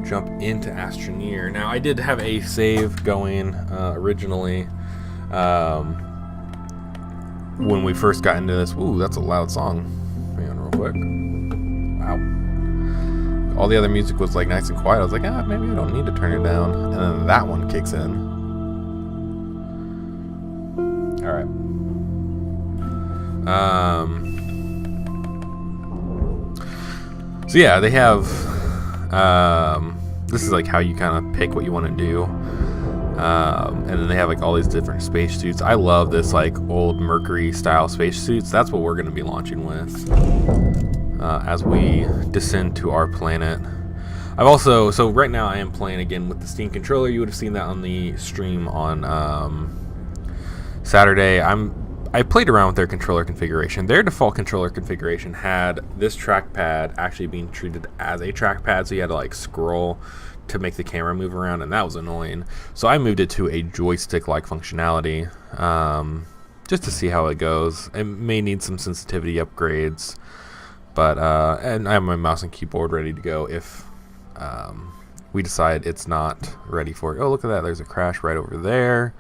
jump into Astroneer. Now, I did have a save going originally when we first got into this. Ooh, that's a loud song. Hang on real quick. Wow. All the other music was like nice and quiet. I was like, maybe I don't need to turn it down. And then that one kicks in. All right. So yeah, they have. This is like how you kind of pick what you want to do. And then they have like all these different spacesuits. I love this like old Mercury style spacesuits. That's what we're going to be launching with as we descend to our planet. So right now I am playing again with the Steam controller. You would have seen that on the stream on Saturday. I played around with their controller configuration. Their default controller configuration had this trackpad actually being treated as a trackpad, so you had to like scroll to make the camera move around, and that was annoying. So I moved it to a joystick-like functionality just to see how it goes. It may need some sensitivity upgrades, but and I have my mouse and keyboard ready to go if we decide it's not ready for it. Oh, look at that! There's a crash right over there.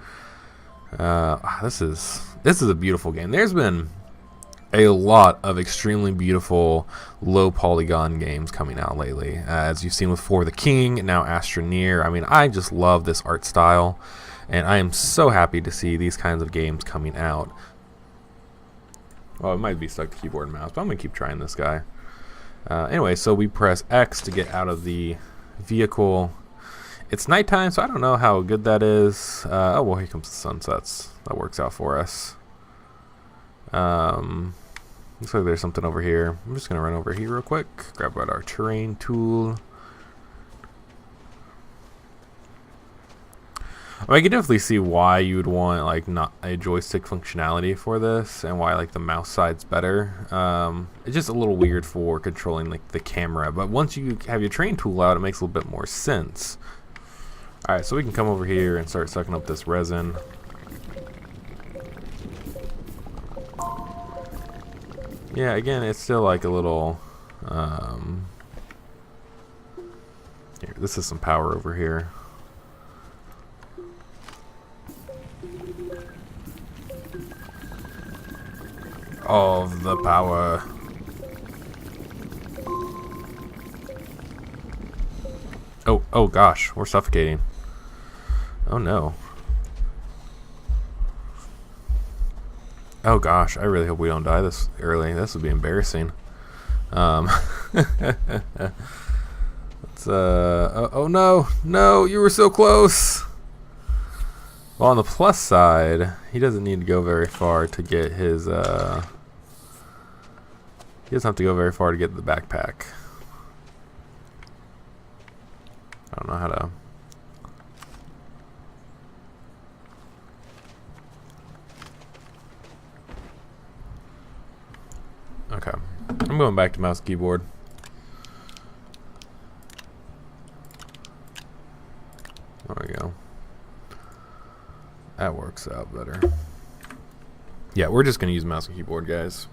This is a beautiful game. There's been a lot of extremely beautiful low polygon games coming out lately, as you've seen with For the King, now Astroneer. I mean, I just love this art style, and I am so happy to see these kinds of games coming out. Well, it might be stuck to keyboard and mouse, but I'm gonna keep trying this guy. Anyway, so we press X to get out of the vehicle. It's nighttime, so I don't know how good that is. Oh, well, here comes the sunsets. That works out for us. Looks like there's something over here. I'm just gonna run over here real quick, grab out our terrain tool. I can definitely see why you would want like not a joystick functionality for this, and why like the mouse side's better. It's just a little weird for controlling like the camera, but once you have your terrain tool out, it makes a little bit more sense. Alright, so we can come over here and start sucking up this resin. Yeah, again, it's still like a little here, this is some power over here. All of the power. Oh gosh, we're suffocating. Oh no. Oh gosh, I really hope we don't die this early. This would be embarrassing. Let's oh no, you were so close. Well, on the plus side, he doesn't need to go very far to get his he doesn't have to go very far to get the backpack. I don't know how to. Okay, I'm going back to mouse keyboard. There we go. That works out better. Yeah, we're just gonna use mouse and keyboard, guys.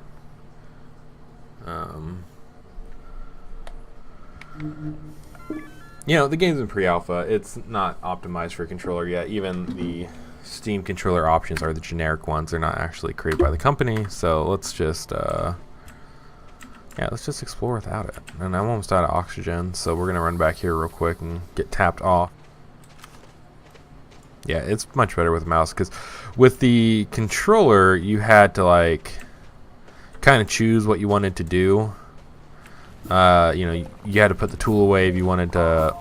You know, the game's in pre-alpha. It's not optimized for a controller yet. Even the Steam controller options are the generic ones. They're not actually created by the company. So let's just yeah, let's just explore without it. And I'm almost out of oxygen, so we're gonna run back here real quick and get tapped off. Yeah, it's much better with a mouse, because with the controller you had to like kind of choose what you wanted to do. You know, you had to put the tool away if you wanted to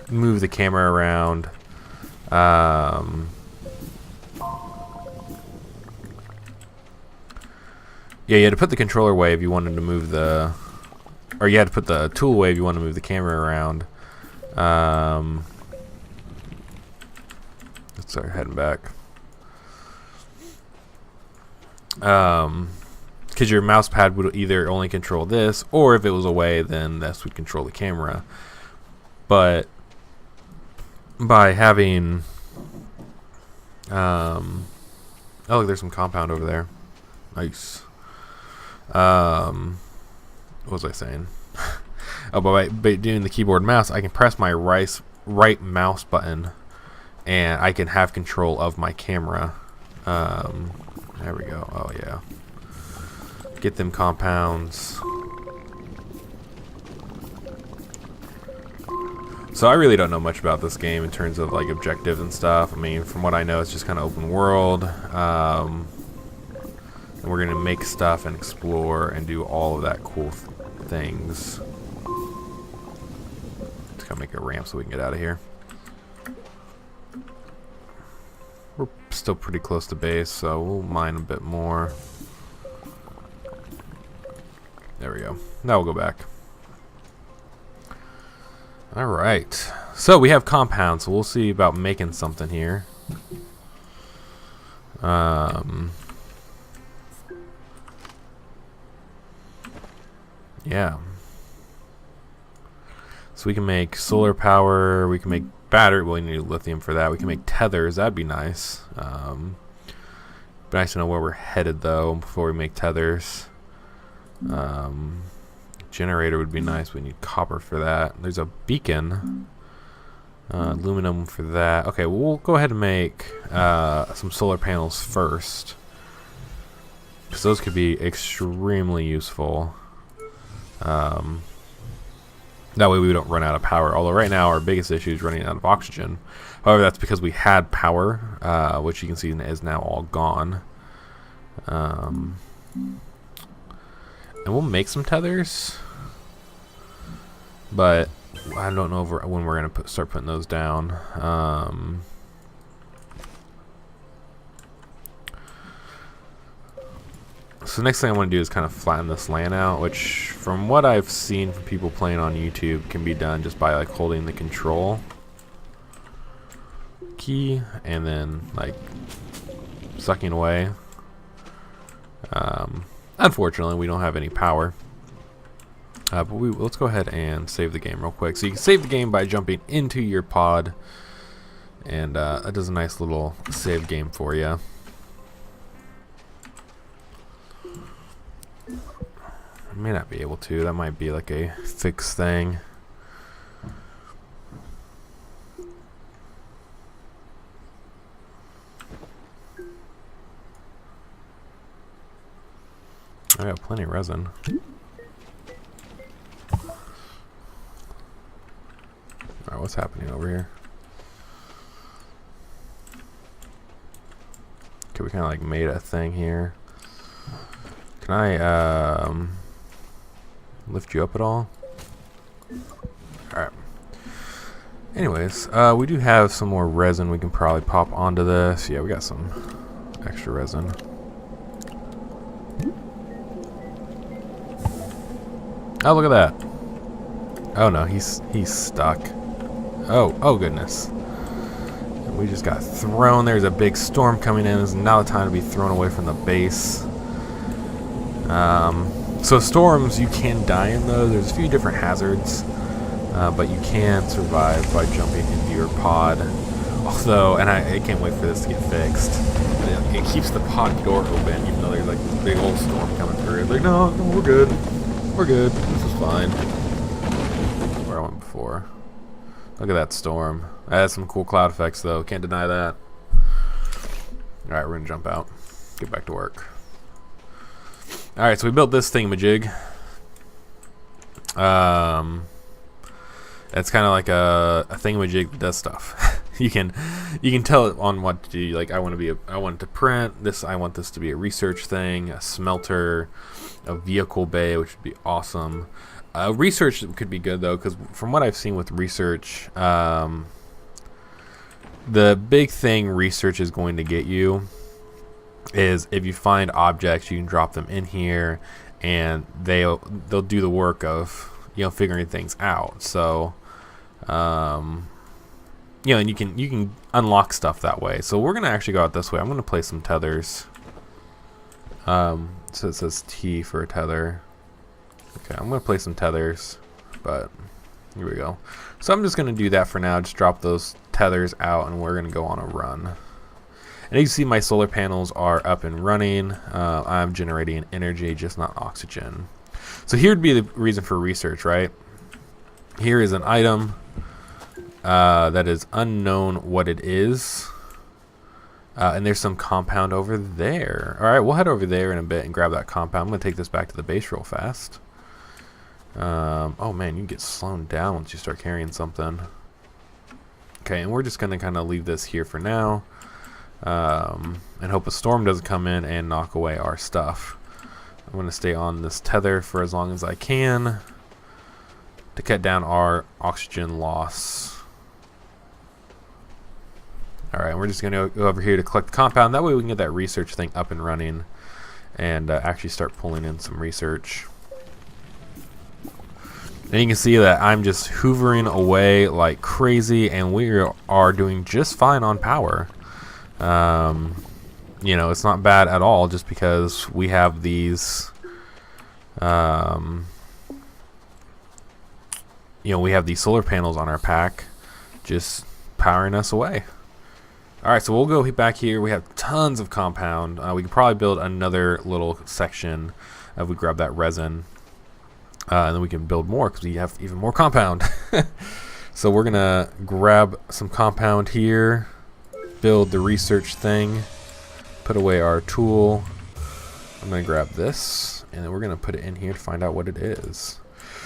move the camera around. Yeah, you had to put the controller away if you wanted to move the, or you had to put the tool away if you wanted to move the camera around. Let's start heading back. Because your mouse pad would either only control this, or if it was away, then this would control the camera. But by having, oh, look, there's some compound over there. Nice. What was I saying? Oh, but by doing the keyboard and mouse, I can press my right mouse button, and I can have control of my camera. There we go. Oh yeah. Get them compounds. So I really don't know much about this game in terms of like objectives and stuff. I mean, from what I know, it's just kind of open world. And we're gonna make stuff and explore and do all of that cool things. Just gotta make a ramp so we can get out of here. We're still pretty close to base, so we'll mine a bit more. There we go. Now we'll go back. Alright. So we have compounds, so we'll see about making something here. Yeah. So we can make solar power, we can make battery, well, we need lithium for that. We can make tethers, that'd be nice. Be nice to know where we're headed though before we make tethers. Generator would be nice. We need copper for that. There's a beacon. Aluminum for that. Okay, well, we'll go ahead and make some solar panels first, because those could be extremely useful. That way we don't run out of power. Although right now our biggest issue is running out of oxygen. However, that's because we had power, which you can see is now all gone. And we'll make some tethers, but I don't know when we're gonna start putting those down. So the next thing I want to do is kind of flatten this land out, which from what I've seen from people playing on YouTube can be done just by like holding the control key and then like sucking away. Unfortunately, we don't have any power. But let's go ahead and save the game real quick. So you can save the game by jumping into your pod, and that does a nice little save game for you. I may not be able to. That might be like a fixed thing. I got plenty of resin. Alright, what's happening over here? Okay, we kind of like made a thing here. Can I lift you up at all? Alright. Anyways, we do have some more resin we can probably pop onto this. Yeah, we got some extra resin. Oh, look at that. Oh no, he's stuck. Oh goodness. We just got thrown. There's a big storm coming in. This is now the time to be thrown away from the base. So storms, you can die in those. There's a few different hazards, but you can survive by jumping into your pod. Although, and I can't wait for this to get fixed. It keeps the pod door open, even though there's like this big old storm coming through. It's like, no, we're good. We're good. This is fine. Where I went before. Look at that storm. That has some cool cloud effects, though. Can't deny that. Alright, we're gonna jump out. Get back to work. Alright, so we built this thingamajig. It's kind of like a thingamajig that does stuff. you can tell it on what to do. Like I want it to print this. I want this to be a research thing, a smelter, a vehicle bay, which would be awesome. Research could be good though, because from what I've seen with research, the big thing research is going to get you is if you find objects, you can drop them in here, and they'll do the work of figuring things out. So, and you can unlock stuff that way. So we're gonna actually go out this way. I'm gonna place some tethers. So it says T for a tether. Okay, I'm gonna place some tethers, but here we go. So I'm just gonna do that for now. Just drop those tethers out, and we're gonna go on a run. And you can see my solar panels are up and running. I'm generating energy, just not oxygen. So here would be the reason for research, right? Here is an item that is unknown what it is. And there's some compound over there. All right, we'll head over there in a bit and grab that compound. I'm going to take this back to the base real fast. Oh man, you get slowed down once you start carrying something. Okay, and we're just going to kind of leave this here for now. And hope a storm doesn't come in and knock away our stuff. I'm going to stay on this tether for as long as I can to cut down our oxygen loss. Alright, we're just going to go over here to collect the compound. That way we can get that research thing up and running and actually start pulling in some research. And you can see that I'm just hoovering away like crazy, and we are doing just fine on power. You know, it's not bad at all just because we have these, you know, we have these solar panels on our pack just powering us away. Alright, so we'll go back here. We have tons of compound. We could probably build another little section if we grab that resin. And then we can build more because we have even more compound. So we're going to grab some compound here, build the research thing, put away our tool. I'm going to grab this, and then we're going to put it in here to find out what it is.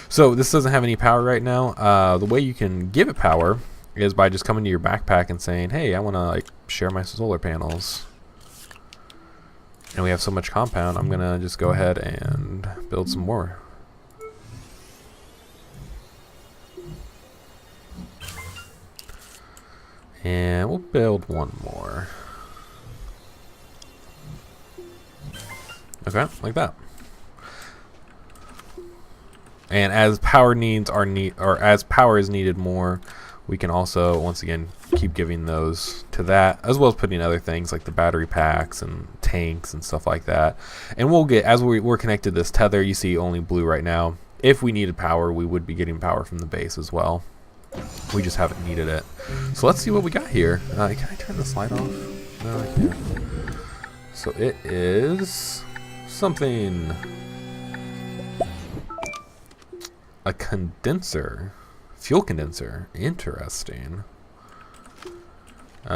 So this doesn't have any power right now. The way you can give it power is by just coming to your backpack and saying, hey, I want to like share my solar panels. And we have so much compound, I'm gonna just go ahead and build some more. And we'll build one more. Okay, like that. And as power needs are as power is needed more, we can also once again keep giving those to that, as well as putting other things like the battery packs and tanks and stuff like that. And we'll get, as we're connected to this tether, you see only blue right now. If we needed power, we would be getting power from the base as well. We just haven't needed it. So let's see what we got here. Can I turn this light off? No, I can't. So it is something. A condenser. Fuel condenser. Interesting. Is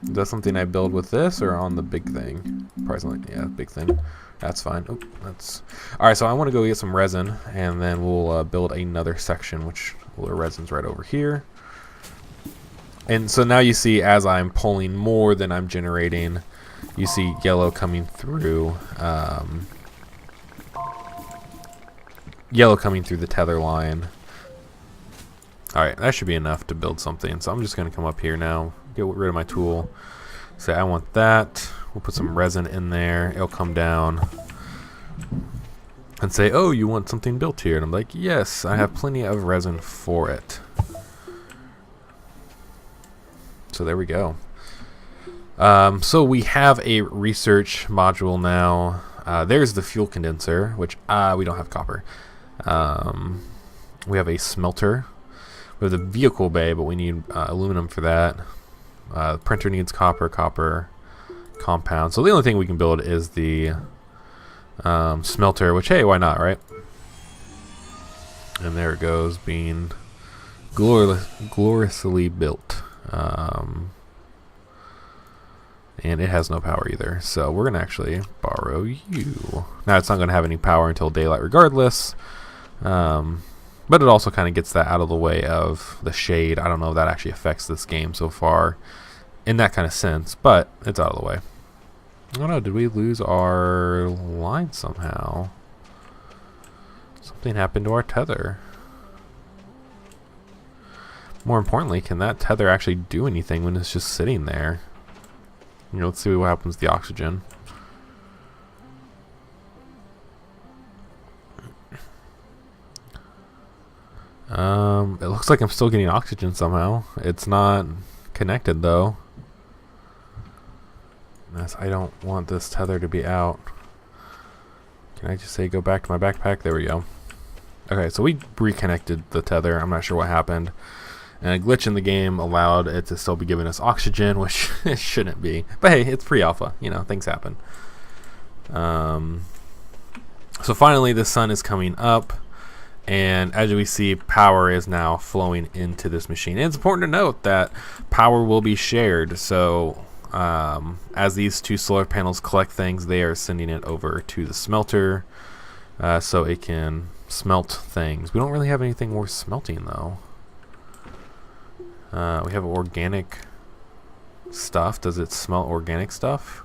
that something I build with this or on the big thing? Probably something, yeah, big thing. That's fine. Oh, that's alright. So I want to go get some resin, and then we'll build another section, which the resin's right over here. And so now you see, as I'm pulling more than I'm generating, you see yellow coming through. Yellow coming through the tether line. Alright, that should be enough to build something. So I'm just going to come up here now, get rid of my tool, say I want that. We'll put some resin in there. It'll come down and say, oh, you want something built here? And I'm like, yes, I have plenty of resin for it. So there we go. So we have a research module now. There's the fuel condenser, which we don't have copper. We have a smelter. We have the vehicle bay, but we need aluminum for that. The printer needs copper compound. So the only thing we can build is the smelter, which, hey, why not, right? And there it goes, being gloriously built. And it has no power either. So we're going to actually borrow you. Now, it's not going to have any power until daylight regardless. But it also kind of gets that out of the way of the shade. I don't know if that actually affects this game so far in that kind of sense, but it's out of the way. I don't know, did we lose our line somehow? Something happened to our tether. More importantly, can that tether actually do anything when it's just sitting there? You know, let's see what happens to the oxygen. It looks like I'm still getting oxygen somehow. It's not connected though. I don't want this tether to be out. Can I just say go back to my backpack? There we go. Okay, so we reconnected the tether. I'm not sure what happened. And a glitch in the game allowed it to still be giving us oxygen, which it shouldn't be. But hey, it's pre-alpha. You know, things happen. So finally, the sun is coming up. And as we see, power is now flowing into this machine. And it's important to note that power will be shared. So as these two solar panels collect things, they are sending it over to the smelter so it can smelt things. We don't really have anything worth smelting, though. We have organic stuff. Does it smelt organic stuff?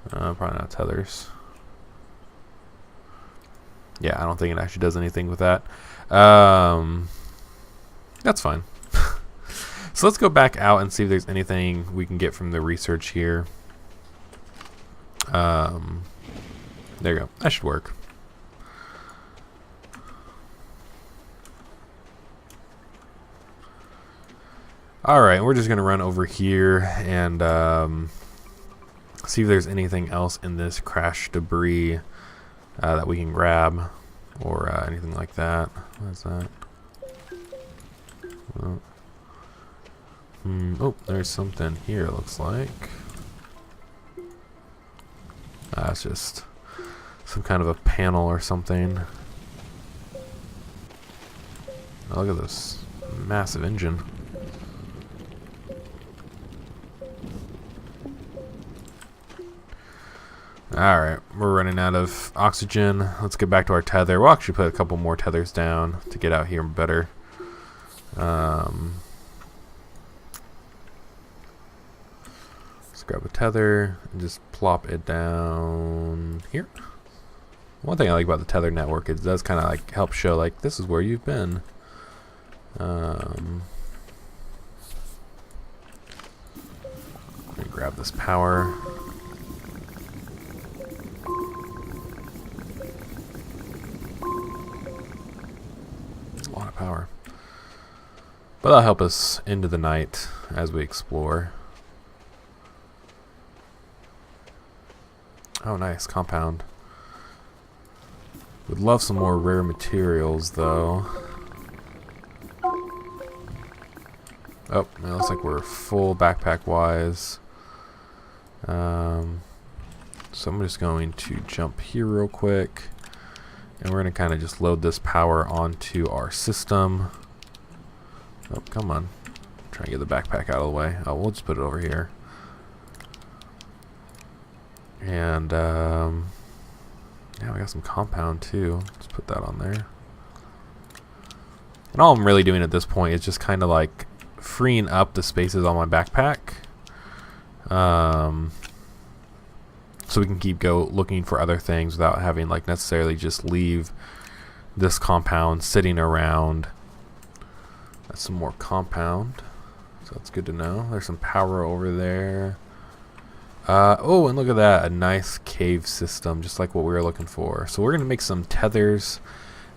Probably not tethers. Yeah, I don't think it actually does anything with that. That's fine. So let's go back out and see if there's anything we can get from the research here. There you go. That should work. Alright, we're just going to run over here and see if there's anything else in this crash debris that we can grab, or anything like that. What is that? Oh, there's something here, it looks like. It's just some kind of a panel or something. Oh, look at this massive engine. Alright, we're running out of oxygen. Let's get back to our tether. We'll actually put a couple more tethers down to get out here better. Let's grab a tether and just plop it down here. One thing I like about the tether network is it does kind of like help show like this is where you've been. Let me grab this power. A lot of power. But that'll help us into the night as we explore. Oh, nice. Compound. Would love some more rare materials, though. Oh, it looks like we're full backpack-wise. So I'm just going to jump here real quick. And we're going to kind of just load this power onto our system. Oh, come on. Try and get the backpack out of the way. Oh, we'll just put it over here. And, yeah, we got some compound too. Let's put that on there. And all I'm really doing at this point is just kind of like freeing up the spaces on my backpack. So we can keep looking for other things without having like necessarily just leave this compound sitting around. That's some more compound, so that's good to know. There's some power over there. Oh, and look at that, a nice cave system, just like what we were looking for. So we're gonna make some tethers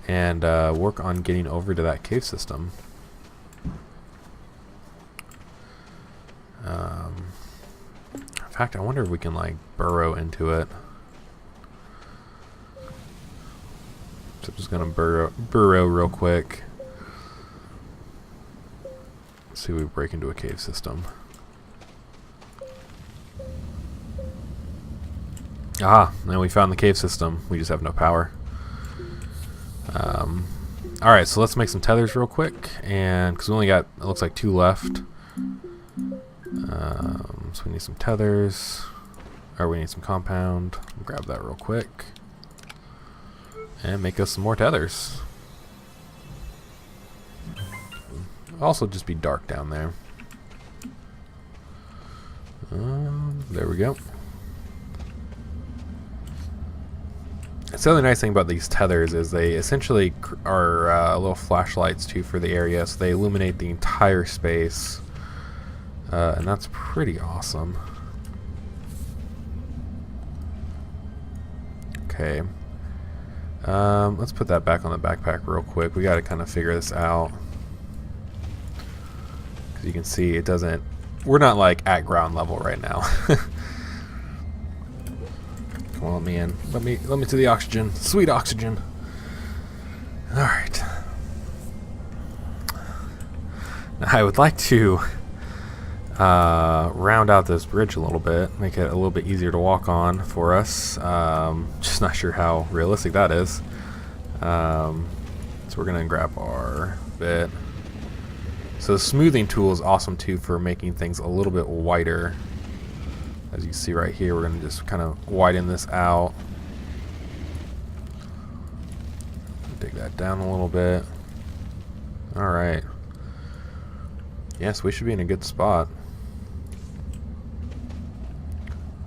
and work on getting over to that cave system. In fact, I wonder if we can like burrow into it. So I'm just gonna burrow real quick. Let's see if we break into a cave system. Ah, and we found the cave system. We just have no power. Alright, so let's make some tethers real quick, and because we only got, it looks like 2 left. So we need some tethers, or we need some compound. Grab that real quick, and make us some more tethers. Also, just be dark down there. There we go. So the other nice thing about these tethers is they essentially are little flashlights too for the area, so they illuminate the entire space, and that's pretty awesome. Okay, let's put that back on the backpack real quick. We got to kind of figure this out, because you can see it doesn't. We're not like at ground level right now. Come on, let me in. Let me to the oxygen. Sweet oxygen. All right. Now I would like to round out this bridge a little bit, make it a little bit easier to walk on for us. Just not sure how realistic that is. So we're gonna grab our bit. So the smoothing tool is awesome too for making things a little bit wider. As you see right here, we're gonna just kind of widen this out. Dig that down a little bit. All right. Yes, we should be in a good spot.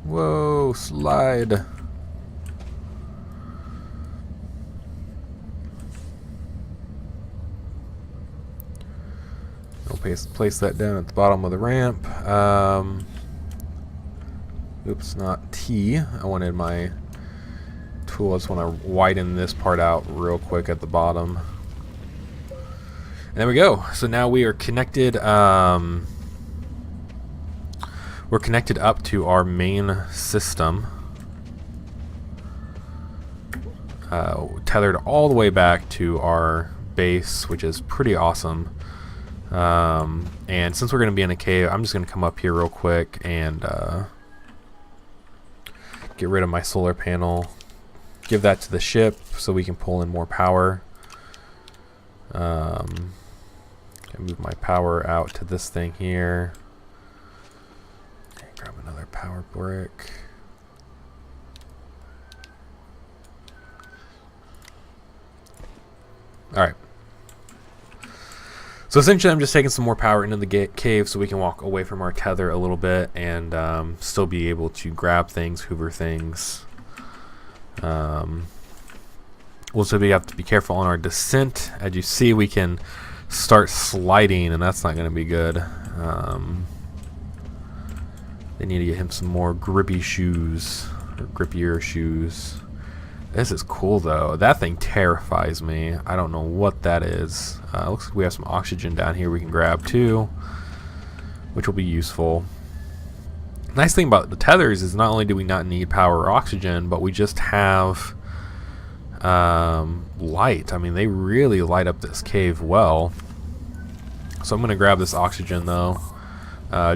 Whoa, slide. We'll place that down at the bottom of the ramp. Oops, not T. I wanted my tool. I just want to widen this part out real quick at the bottom. And there we go. So now we are connected. We're connected up to our main system. Tethered all the way back to our base, which is pretty awesome. And since we're going to be in a cave, I'm just going to come up here real quick and get rid of my solar panel. Give that to the ship so we can pull in more power. Move my power out to this thing here. Okay, grab another power brick. Alright. So essentially I'm just taking some more power into the cave so we can walk away from our tether a little bit and still be able to grab things, hoover things. Also, we have to be careful on our descent. As you see, we can start sliding, and that's not going to be good. They need to get him some more grippy shoes, or grippier shoes. This is cool, though. That thing terrifies me. I don't know what that is. Looks like we have some oxygen down here we can grab, too, which will be useful. Nice thing about the tethers is not only do we not need power or oxygen, but we just have light. I mean, they really light up this cave well. So I'm going to grab this oxygen, though,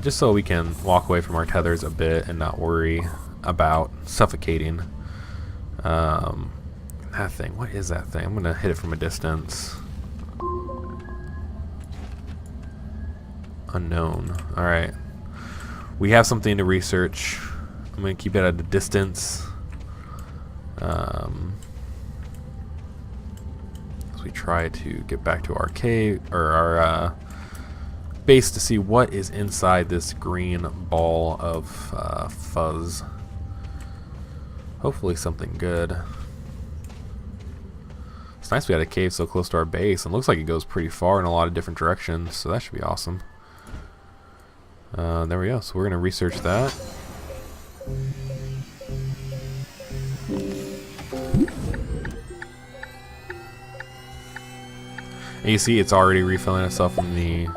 just so we can walk away from our tethers a bit and not worry about suffocating. That thing, what is that thing? I'm going to hit it from a distance. Unknown. Alright. We have something to research. I'm going to keep it at a distance. As we try to get back to our cave, or our base, to see what is inside this green ball of fuzz. Hopefully something good. It's nice we had a cave so close to our base, and looks like it goes pretty far in a lot of different directions, so that should be awesome. There we go. So we're going to research that. And you see it's already refilling itself from the...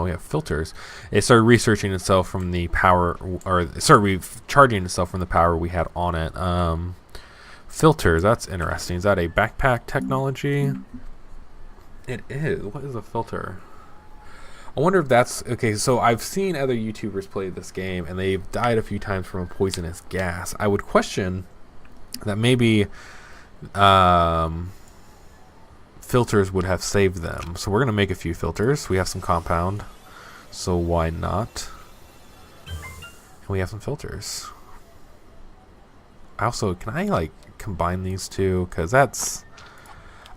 we have filters. It started researching itself from the power, or it started recharging itself from the power we had on it. Filters, that's interesting. Is that a backpack technology? It is. What is a filter? I wonder if that's... Okay, so I've seen other YouTubers play this game, and they've died a few times from a poisonous gas. I would question that maybe filters would have saved them. So we're going to make a few filters. We have some compound, so why not? And we have some filters. Also, can I, like, combine these two? Because that's...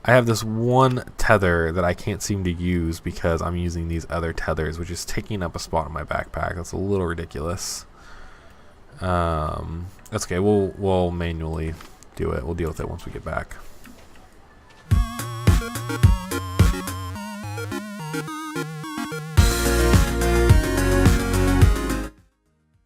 I have this one tether that I can't seem to use because I'm using these other tethers, which is taking up a spot in my backpack. That's a little ridiculous. That's okay. We'll manually do it. We'll deal with it once we get back.